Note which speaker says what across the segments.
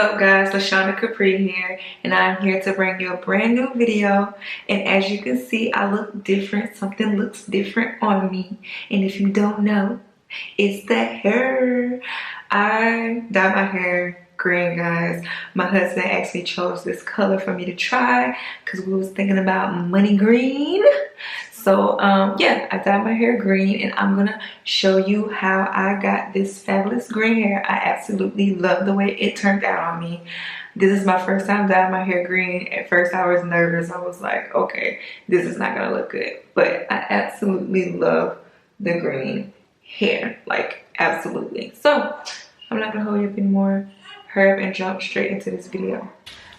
Speaker 1: up guys, LASHONDA CAPRI here, and I'm here to bring you a brand new video. And as you can see, I look different. Something looks different on me, and if you don't know, it's the hair. I dyed my hair green, guys. My husband actually chose this color for me to try because we was thinking about money green. So yeah, I dyed my hair green, and I'm gonna show you how I got this fabulous green hair. I absolutely love the way it turned out on me. This is my first time dyeing my hair green. At first I was nervous. I was like, okay, this is not gonna look good. But I absolutely love the green hair, like absolutely. So I'm not gonna hold you up anymore. Hurry up and jump straight into this video.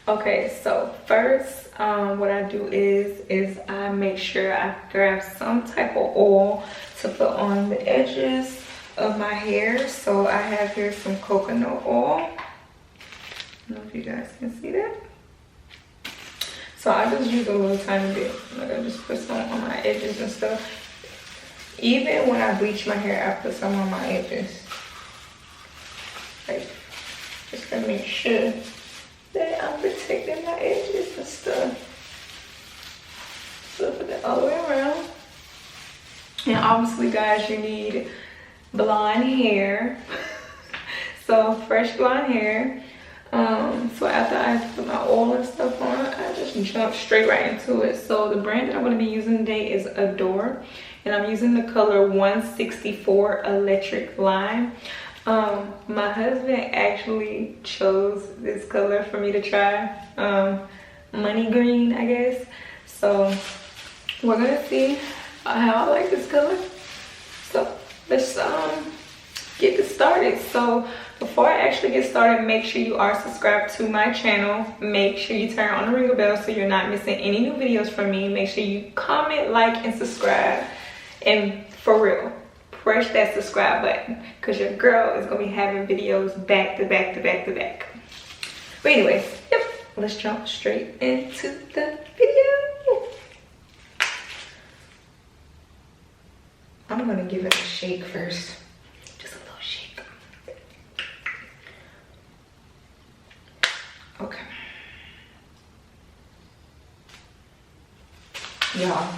Speaker 1: Okay, so first what I do is I make sure I grab some type of oil to put on the edges of my hair. So I have here some coconut oil. I don't know if you guys can see that. So I just use a little tiny bit. Like I just put some on my edges and stuff. Even when I bleach my hair, I put some on my edges. Like, just to make sure that I'm protecting my edges and stuff. So put that all the way around. And obviously guys, you need blonde hair. So fresh blonde hair. So after I put my oil and stuff on, I just jump straight right into it. So the brand that I'm going to be using today is Adore, and I'm using the color 164 Electric Lime. My husband actually chose this color for me to try, money green, I guess. So we're gonna see how I like this color. So let's get this started. So before I actually get started, make sure you are subscribed to my channel. Make sure you turn on the ring bell so you're not missing any new videos from me. Make sure you comment, like, and subscribe. And for real, press that subscribe button because your girl is gonna be having videos back to back to back to back. But anyways, yep, let's jump straight into the video. I'm gonna give it a shake first. Just a little shake. Okay. Y'all,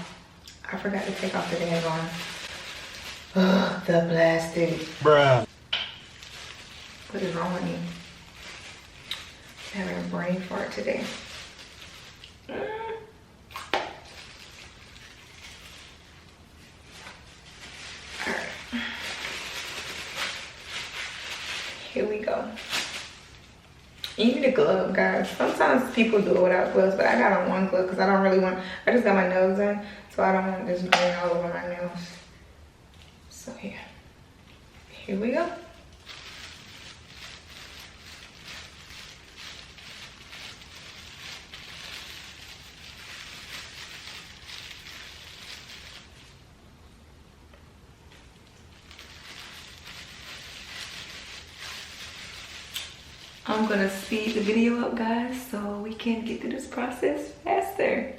Speaker 1: I forgot to take off the daggone the plastic. Bruh. What is wrong with me? I'm having a brain fart today. Alright. Here we go. You need a glove, guys. Sometimes people do it without gloves, but I got on one glove because I don't really want, I just got my nails done, so I don't want this green all over my nails. So yeah, here we go. I'm gonna speed the video up, guys, so we can get through this process faster.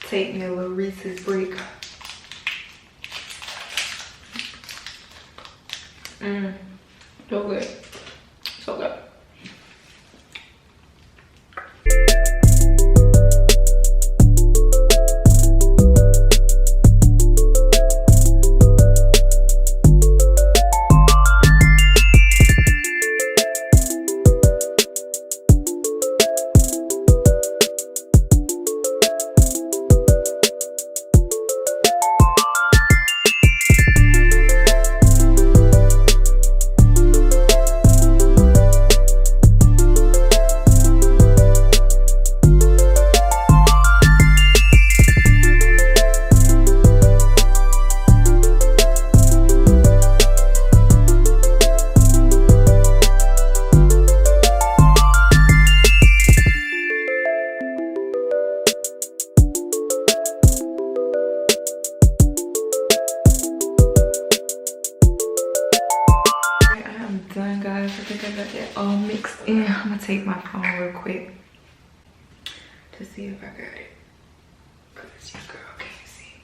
Speaker 1: Take me a little Reese's break. So good. So good. guys, I think I got that all mixed in. I'm gonna take my phone real quick to see if I got it. Cause your girl can't see.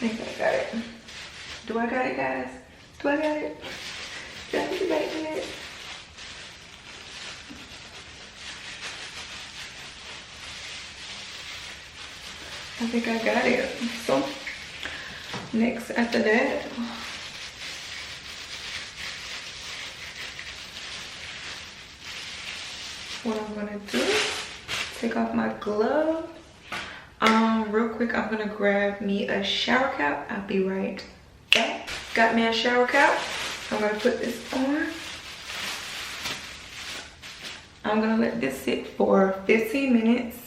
Speaker 1: I think I got it. Do I got it, guys? Do I got it? Did I put it back in it? I think I got it. So next after that, what I'm gonna do, take off my glove. Real quick, I'm gonna grab me a shower cap. I'll be right back. Got me a shower cap. I'm gonna put this on. I'm gonna let this sit for 15 minutes.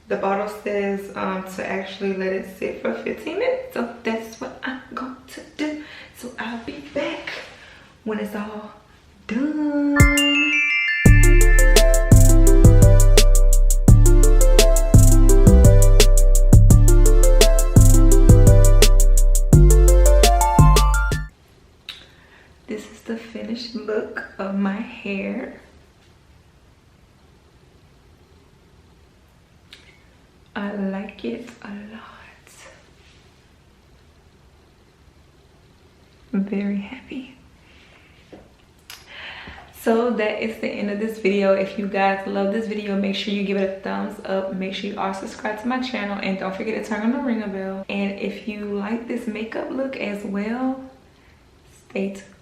Speaker 1: The bottle says to actually let it sit for 15 minutes. So that's what I'm going to do. So I'll be back when it's all done. This is the finished look of my hair. I like it a lot. I'm very happy. So that is the end of this video. If you guys love this video, make sure you give it a thumbs up. Make sure you are subscribed to my channel, and don't forget to turn on the ringer bell. And if you like this makeup look as well, stay tuned.